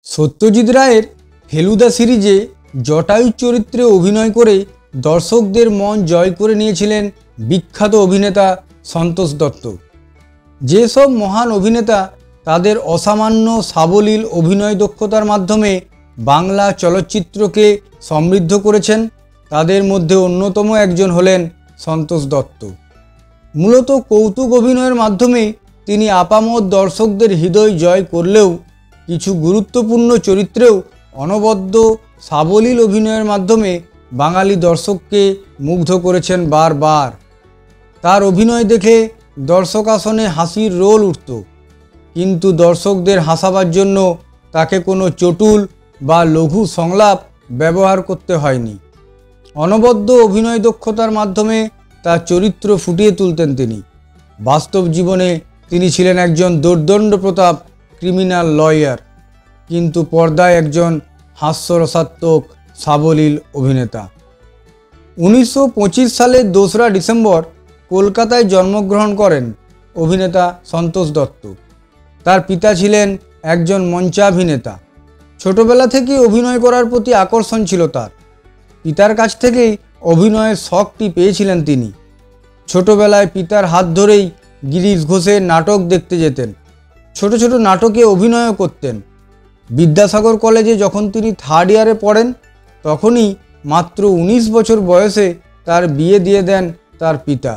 সত্যজিৎ রায়ের ফেলুদা সিরিজে জটায়ু চরিত্রে অভিনয় করে দর্শকদের মন জয় করে নিয়েছিলেন বিখ্যাত অভিনেতা সন্তোষ দত্ত। যেসব মহান অভিনেতা তাদের অসামান্য সাবলীল অভিনয় দক্ষতার মাধ্যমে বাংলা চলচ্চিত্রকে সমৃদ্ধ করেছেন, তাদের মধ্যে অন্যতম একজন হলেন সন্তোষ দত্ত। মূলত কৌতুক অভিনয়ের মাধ্যমে তিনি আপামর দর্শকদের হৃদয় জয় করলেও কিছু গুরুত্বপূর্ণ চরিত্রেও অনবদ্য সাবলীল অভিনয়ের মাধ্যমে বাঙালি দর্শককে মুগ্ধ করেছেন বারবার। তার অভিনয় দেখে দর্শক আসনে হাসির রোল উঠত, কিন্তু দর্শকদের হাসাবার জন্য তাকে কোনো চটুল বা লঘু সংলাপ ব্যবহার করতে হয়নি। অনবদ্য অভিনয় দক্ষতার মাধ্যমে তার চরিত্র ফুটিয়ে তুলতেন তিনি। বাস্তব জীবনে তিনি ছিলেন একজন দুর্দণ্ড প্রতাপ ক্রিমিনাল লয়ার, কিন্তু পর্দায় একজন হাস্যরসাত্মক সাবলীল অভিনেতা। 1925 সালের 2রা ডিসেম্বর কলকাতায় জন্মগ্রহণ করেন অভিনেতা সন্তোষ দত্ত। তার পিতা ছিলেন একজন মঞ্চাভিনেতা। ছোটবেলা থেকেই অভিনয় করার প্রতি আকর্ষণ ছিল তার। পিতার কাছ থেকেই অভিনয়ের শখটি পেয়েছিলেন তিনি। ছোটবেলায় পিতার হাত ধরেই গিরিশ ঘোষের নাটক দেখতে যেতেন। ছোট ছোট নাটকে অভিনয়ও করতেন। বিদ্যাসাগর কলেজে যখন তিনি 3rd ইয়ারে পড়েন, তখনই মাত্র 19 বছর বয়সে তার বিয়ে দিয়ে দেন তার পিতা।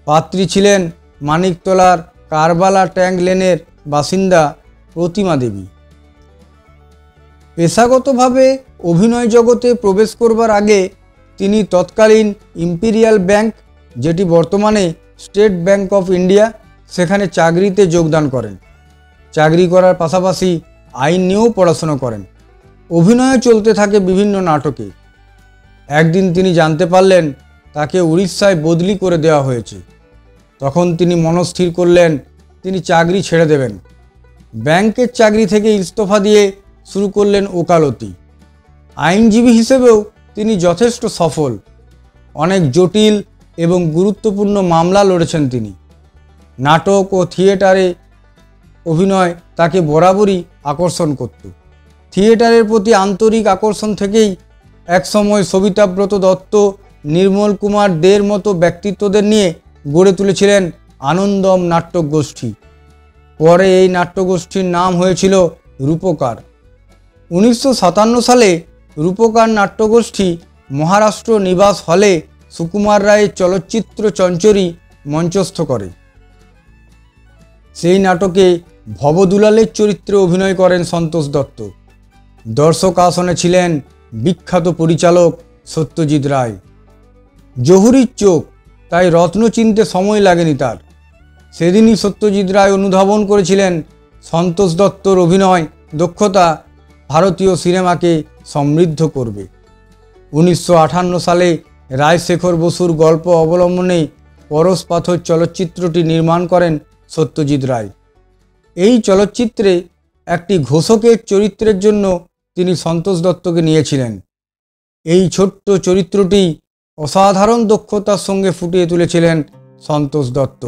পাত্রী ছিলেন মানিকতলার কারবালা ট্যাঙ্ক লেনের বাসিন্দা প্রতিমা দেবী। পেশাগতভাবে অভিনয় জগতে প্রবেশ করবার আগে তিনি তৎকালীন ইম্পিরিয়াল ব্যাংক, যেটি বর্তমানে স্টেট ব্যাংক অফ ইন্ডিয়া, সেখানে চাকরিতে যোগদান করেন। চাকরি করার পাশাপাশি আইন নিয়েও পড়াশোনা করেন। অভিনয় চলতে থাকে বিভিন্ন নাটকে। একদিন তিনি জানতে পারলেন তাকে উড়িষ্যায় বদলি করে দেওয়া হয়েছে। তখন তিনি মনস্থির করলেন তিনি চাকরি ছেড়ে দেবেন। ব্যাংকের চাকরি থেকে ইস্তফা দিয়ে শুরু করলেন ওকালতি। আইনজীবী হিসেবেও তিনি যথেষ্ট সফল। অনেক জটিল এবং গুরুত্বপূর্ণ মামলা লড়েছেন তিনি। নাটক ও থিয়েটারে অভিনয় তাকে বরাবরই আকর্ষণ করত। থিয়েটারের প্রতি আন্তরিক আকর্ষণ থেকেই একসময় সবিতাব্রত দত্ত, নির্মল কুমার দের মতো ব্যক্তিত্বদের নিয়ে গড়ে তুলেছিলেন আনন্দম নাট্যগোষ্ঠী। পরে এই নাট্যগোষ্ঠীর নাম হয়েছিল রূপকার। 1957 সালে রূপকার নাট্যগোষ্ঠী মহারাষ্ট্র নিবাস হলে সুকুমার রায়ের চলচ্চিত্র চঞ্চরী মঞ্চস্থ করে। সেই নাটকে ভবদুলালের চরিত্রে অভিনয় করেন সন্তোষ দত্ত। দর্শক আসনে ছিলেন বিখ্যাত পরিচালক সত্যজিৎ রায়। জহুরির চোখ, তাই রত্ন চিনতে সময় লাগেনি তার। সেদিনই সত্যজিৎ রায় অনুধাবন করেছিলেন সন্তোষ দত্তর অভিনয় দক্ষতা ভারতীয় সিনেমাকে সমৃদ্ধ করবে। 1958 সালে রায়শেখর বসুর গল্প অবলম্বনে পরশ পাথর চলচ্চিত্রটি নির্মাণ করেন সত্যজিৎ রায়। এই চলচ্চিত্রে একটি ঘোষকের চরিত্রের জন্য তিনি সন্তোষ দত্তকে নিয়েছিলেন। এই ছোট্ট চরিত্রটি অসাধারণ দক্ষতার সঙ্গে ফুটিয়ে তুলেছিলেন সন্তোষ দত্ত।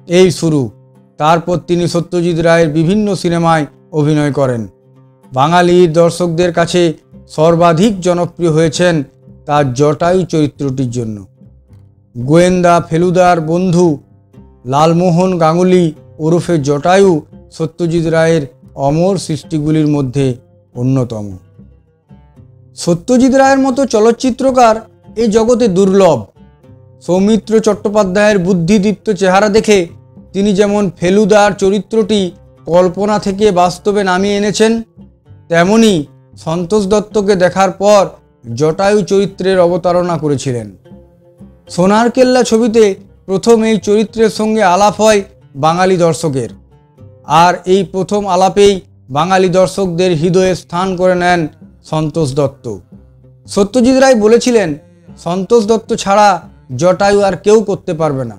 এই শুরু। তারপর তিনি সত্যজিৎ রায়ের বিভিন্ন সিনেমায় অভিনয় করেন। বাঙালির দর্শকদের কাছে সর্বাধিক জনপ্রিয় হয়েছেন তার জটায়ু চরিত্রটির জন্য। গোয়েন্দা ফেলুদার বন্ধু লালমোহন গাঙ্গুলি ওরফে জটায়ু সত্যজিৎ রায়ের অমর সৃষ্টিগুলির মধ্যে অন্যতম। সত্যজিৎ রায়ের মতো চলচ্চিত্রকার এই জগতে দুর্লভ। সৌমিত্র চট্টোপাধ্যায়ের বুদ্ধিদীপ্ত চেহারা দেখে তিনি যেমন ফেলুদার চরিত্রটি কল্পনা থেকে বাস্তবে নামিয়ে এনেছেন, তেমনি সন্তোষ দত্তকে দেখার পর জটায়ু চরিত্রের অবতারণা করেছিলেন। সোনার কেল্লা ছবিতে প্রথম এই চরিত্রের সঙ্গে আলাপ হয় বাঙালি দর্শকের, আর এই প্রথম আলাপেই বাঙালি দর্শকদের হৃদয়ে স্থান করে নেন সন্তোষ দত্ত। সত্যজিৎ রায় বলেছিলেন, সন্তোষ দত্ত ছাড়া জটায়ু আর কেউ করতে পারবে না।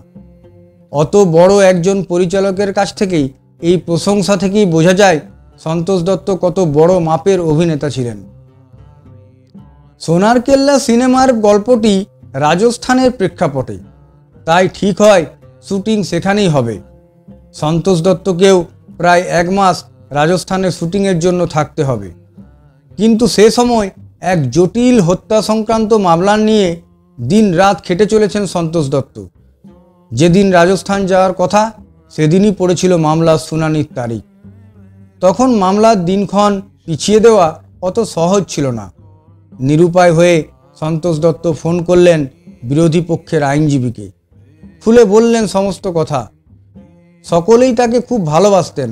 অত বড় একজন পরিচালকের কাছ থেকেই এই প্রশংসা থেকেই বোঝা যায় সন্তোষ দত্ত কত বড় মাপের অভিনেতা ছিলেন। সোনার কেল্লা সিনেমার গল্পটি রাজস্থানের প্রেক্ষাপটে, তাই ঠিক হয় শুটিং সেখানেই হবে। সন্তোষ দত্তকেও প্রায় 1 মাস রাজস্থানে শুটিংয়ের জন্য থাকতে হবে। কিন্তু সে সময় এক জটিল হত্যা সংক্রান্ত মামলা নিয়ে দিন রাত খেটে চলেছেন সন্তোষ দত্ত। যেদিন রাজস্থান যাওয়ার কথা সেদিনই পড়েছিল মামলার শুনানির তারিখ। তখন মামলার দিনক্ষণ পিছিয়ে দেওয়া অত সহজ ছিল না। নিরুপায় হয়ে সন্তোষ দত্ত ফোন করলেন বিরোধী পক্ষের আইনজীবীকে। খুলে বললেন সমস্ত কথা। সকলেই তাকে খুব ভালোবাসতেন,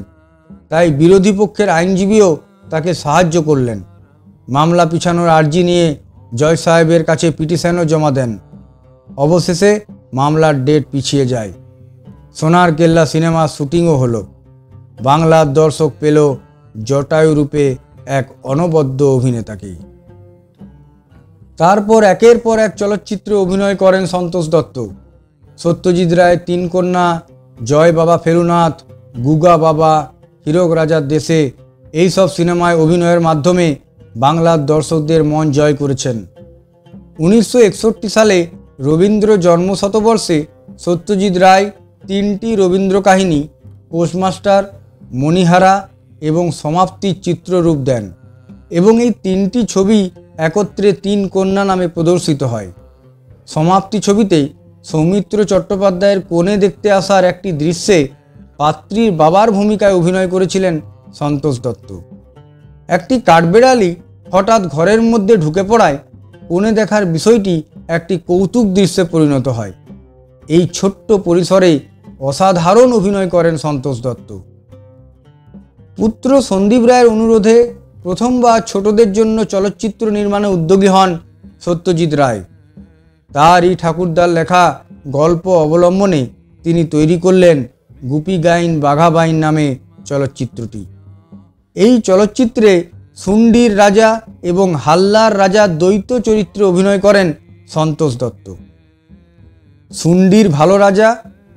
তাই বিরোধী পক্ষের আইনজীবীও তাকে সাহায্য করলেন। মামলা পিছানোর আর্জি নিয়ে জজ সাহেবের কাছে পিটিশনও জমা দেন। অবশেষে মামলার ডেট পিছিয়ে যায়। সোনার কেল্লা সিনেমার শুটিংও হলো। বাংলার দর্শক পেল জটায়ু রূপে এক অনবদ্য অভিনেতাকেই। তারপর একের পর এক চলচ্চিত্রে অভিনয় করেন সন্তোষ দত্ত। সত্যজিৎ রায়ের তিন কন্যা, জয় বাবা ফেলুনাথ, গুগা বাবা, হীরক রাজার দেশে এইসব সিনেমায় অভিনয়ের মাধ্যমে বাংলার দর্শকদের মন জয় করেছেন। 1961 সালে রবীন্দ্র জন্মশতবর্ষে সত্যজিৎ রায় 3টি রবীন্দ্র কাহিনী পোস্টমাস্টার, মণিহারা এবং সমাপ্তির চিত্ররূপ দেন এবং এই 3টি ছবি একত্রে 3 কন্যা নামে প্রদর্শিত হয়। সমাপ্তি ছবিতে সৌমিত্র চট্টোপাধ্যায়ের কোণে দেখতে আসার একটি দৃশ্যে পাত্রীর বাবার ভূমিকায় অভিনয় করেছিলেন সন্তোষ দত্ত। একটি কাঠবেড়ালি হঠাৎ ঘরের মধ্যে ঢুকে পড়ায় কোণে দেখার বিষয়টি একটি কৌতুক দৃশ্যে পরিণত হয়। এই ছোট্ট পরিসরে অসাধারণ অভিনয় করেন সন্তোষ দত্ত। পুত্র সন্দীপ রায়ের অনুরোধে প্রথমবার ছোটদের জন্য চলচ্চিত্র নির্মাণে উদ্যোগী হন সত্যজিৎ রায়। তারই ঠাকুরদার লেখা গল্প অবলম্বনে তিনি তৈরি করলেন গুপি গাইন বাঘা বাইন নামে চলচ্চিত্রটি। এই চলচ্চিত্রে শুন্ডির রাজা এবং হাল্লার রাজার দ্বৈত চরিত্রে অভিনয় করেন সন্তোষ দত্ত। শুন্ডির ভালো রাজা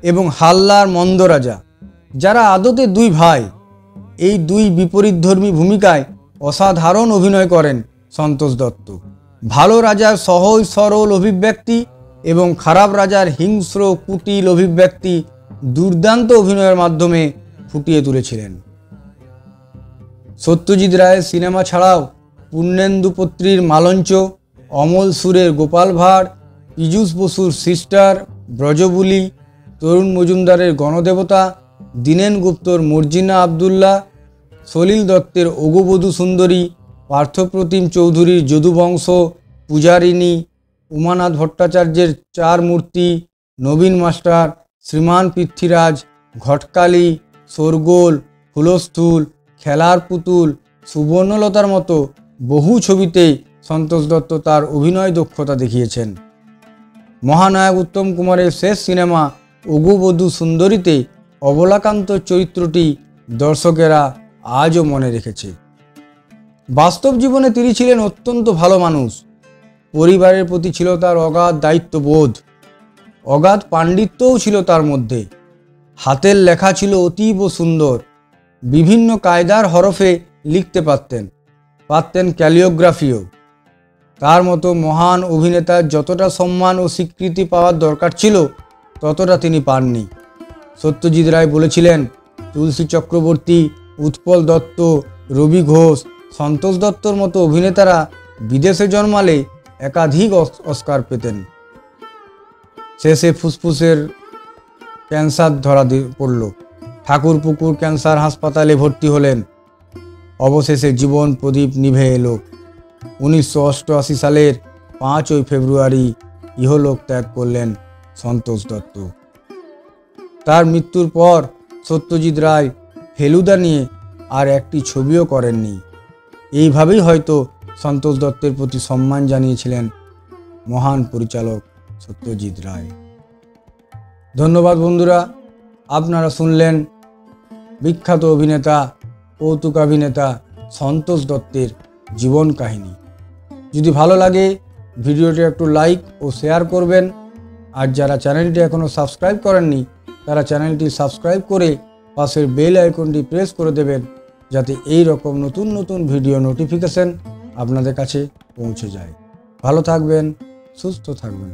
এবং হাল্লার মন্দ রাজা, যারা আদতে দুই ভাই, এই দুই বিপরীতধর্মী ভূমিকায় অসাধারণ অভিনয় করেন সন্তোষ দত্ত। ভালো রাজার সহজ সরল অভিব্যক্তি এবং খারাপ রাজার হিংস্র কুটিল অভিব্যক্তি দুর্দান্ত অভিনয়ের মাধ্যমে ফুটিয়ে তুলেছিলেন। সত্যজিৎ রায়ের সিনেমা ছাড়াও পূর্ণেন্দু পত্রীর মালঞ্চ, অমল সুরের গোপাল ভাঁড়, পীযূষ বসুর সিস্টার, ব্রজবুলি, তরুণ মজুমদারের গণদেবতা, দীনেন গুপ্তর মর্জিনা আবদুল্লাহ, সলিল দত্তের ওগবধূ সুন্দরী, পার্থপ্রতিম চৌধুরীর যদুবংশ, পূজারিণী, উমানাথ ভট্টাচার্যের চার মূর্তি, নবীন মাস্টার, শ্রীমান পৃথ্বীরাজ, ঘটকালি, শোরগোল, হুলস্থুল, খেলার পুতুল, সুবর্ণলতার মতো বহু ছবিতে সন্তোষ দত্ত তার অভিনয় দক্ষতা দেখিয়েছেন। মহানায়ক উত্তম কুমারের শেষ সিনেমা ওগবধূ সুন্দরীতে অবলাকান্ত চরিত্রটি দর্শকেরা আজও মনে রেখেছে। বাস্তব জীবনে তিনি ছিলেন অত্যন্ত ভালো মানুষ। পরিবারের প্রতি ছিল তার অগাধ দায়িত্ববোধ, অগাধ পাণ্ডিত্যও ছিল তার মধ্যে। হাতের লেখা ছিল অতীব সুন্দর। বিভিন্ন কায়দার হরফে লিখতে পারতেন ক্যালিওগ্রাফিও। তার মতো মহান অভিনেতার যতটা সম্মান ও স্বীকৃতি পাওয়ার দরকার ছিল ততটা তিনি পাননি। সত্যজিৎ রায় বলেছিলেন, তুলসী চক্রবর্তী, উৎপল দত্ত, রবি ঘোষ, সন্তোষ দত্তর মতো অভিনেতারা বিদেশে জন্মালে একাধিক অস্কার পেতেন। শেষে ফুসফুসের ক্যান্সার ধরা পড়ল। ঠাকুরপুকুর ক্যান্সার হাসপাতালে ভর্তি হলেন। অবশেষে জীবন প্রদীপ নিভে এলো। 1988 সালের 5 ফেব্রুয়ারি ইহলোক ত্যাগ করলেন সন্তোষ দত্ত। তার মৃত্যুর পর সত্যজিৎ রায় ফেলুদা নিয়ে আর একটি ছবিও করেননি। এইভাবেই হয়তো সন্তোষ দত্তের প্রতি সম্মান জানিয়েছিলেন মহান পরিচালক সত্যজিৎ রায়। ধন্যবাদ বন্ধুরা, আপনারা শুনলেন বিখ্যাত অভিনেতা, কৌতুকাভিনেতা সন্তোষ দত্তের জীবন কাহিনী। যদি ভালো লাগে ভিডিওটি একটু লাইক ও শেয়ার করবেন। আর যারা চ্যানেলটি এখনও সাবস্ক্রাইব করেননি তারা চ্যানেলটি সাবস্ক্রাইব করে পাশের বেল আইকনটি প্রেস করে দেবেন, যাতে এই রকম নতুন নতুন ভিডিও নোটিফিকেশন আপনাদের কাছে পৌঁছে যায়। ভালো থাকবেন, সুস্থ থাকবেন।